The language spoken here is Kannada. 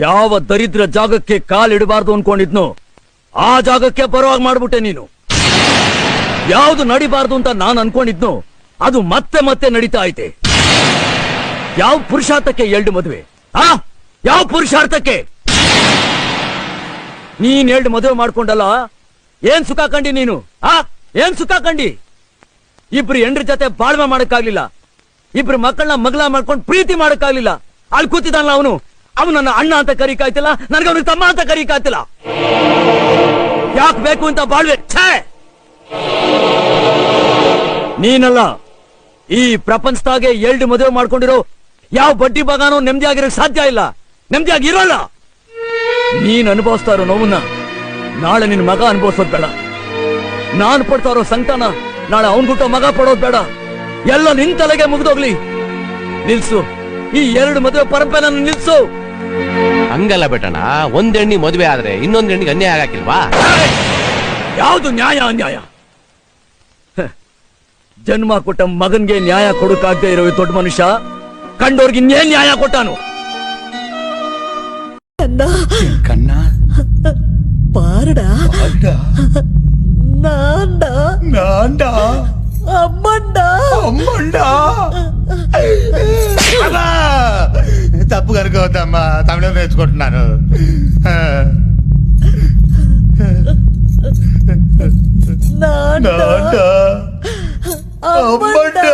ಯಾವ ದರಿದ್ರ ಜಾಗಕ್ಕೆ ಕಾಲಿಡಬಾರ್ದು ಅನ್ಕೊಂಡಿದ್ನು ಆ ಜಾಗಕ್ಕೆ ಬರುವಾಗ ಮಾಡ್ಬಿಟ್ಟೆ ನೀನು. ಯಾವ್ದು ನಡಿಬಾರ್ದು ಅಂತ ನಾನು ಅನ್ಕೊಂಡಿದ್ನು ಅದು ಮತ್ತೆ ಮತ್ತೆ ನಡೀತಾ ಐತೆ. ಯಾವ ಪುರುಷಾರ್ಥಕ್ಕೆ 2 ಮದುವೆ? ಯಾವ ಪುರುಷಾರ್ಥಕ್ಕೆ? ನೀನ್ 2 ಮದುವೆ ಮಾಡ್ಕೊಂಡಲ್ಲ, ಏನ್ ಸುಖ ಕಂಡಿ ನೀನು? ಏನ್ ಸುಖ ಕಂಡಿ? ಇಬ್ರು ಹೆಂಡ್ರ ಜೊತೆ ಬಾಳ್ವೆ ಮಾಡಕ್ಕಾಗ್ಲಿಲ್ಲ, ಇಬ್ರು ಮಕ್ಕಳನ್ನ ಮಗಳ ಮಾಡ್ಕೊಂಡು ಪ್ರೀತಿ ಮಾಡಕ್ಕಾಗ್ಲಿಲ್ಲ. ಅಲ್ಲಿ ಕೂತಿದ್ದಾನಲ್ಲ ಅವನು ನನ್ನ ಅಣ್ಣ ಅಂತ ಕರೀಕಾಯ್ತಿಲ್ಲ, ನನಗೆ ಅವನಿಗೆ ತಮ್ಮ ಅಂತ ಕರೀಕಾಯ್ತಿಲ್ಲ. ಯಾಕೆ ಬೇಕು ಅಂತ ಬಾಳ್ವೆ? ನೀನಲ್ಲ, ಈ ಪ್ರಪಂಚದಾಗೆ 2 ಮದುವೆ ಮಾಡ್ಕೊಂಡಿರೋ ಯಾವ ಬಡ್ಡಿ ಬಗಾನೋ ನೆಮ್ಮದಿಯಾಗಿರೋ ಸಾಧ್ಯ ಇಲ್ಲ, ನೆಮ್ಮದಿಯಾಗಿರೋಲ್ಲ. ನೀನ್ ಅನುಭವಿಸ್ತಾ ಇರೋ ನೋವನ್ನ ನಾಳೆ ನಿನ್ ಮಗ ಅನುಭವಿಸೋದ್ ಬೇಡ. ನಾನ್ ಪಡ್ತಾ ಇರೋ ಸಂಕಟನ ನಾಳೆ ಅವನ್ಗುಟ್ಟೋ ಮಗ ಪಡೋದ್ ಬೇಡ. ಎಲ್ಲ ನಿನ್ ತಲೆಗೆ ಮುಗ್ದೋಗ್ಲಿ. ನಿಲ್ಸು, ಈ 2 ಮದುವೆ ಪರಂಪರೆ ನಿಲ್ಸು. ಹಂಗಲ್ಲ ಬೇಟಣ್ಣ, ಒಂದ್ ಹೆಣ್ಣಿ ಮದುವೆ ಆದ್ರೆ ಇನ್ನೊಂದ್ ಹೆಣ್ಣಿಗೆ ಅನ್ಯಾಯ ಆಗಕ್ಕಿಲ್ವಾ? ಯಾವ್ದು ನ್ಯಾಯ ಅನ್ಯಾಯ? ಜನ್ಮ ಕೊಟ್ಟ ಮಗನ್ಗೆ ನ್ಯಾಯ ಕೊಡಕ್ಕಾಗದೆ ಇರೋ ದೊಡ್ಡ ಮನುಷ್ಯ ಕಂಡೋರ್ಗೆ ಇನ್ನೇನ್ ನ್ಯಾಯ ಕೊಟ್ಟಾನು? ಕಣ್ಣ பாருடா நான்டா நான்டா அம்மன்டா అమ్మండా తప్పు కనుకోవద్దమ్మా, తమిళం నేర్చుకుంటున్నాను. நான்டா అమ్మండా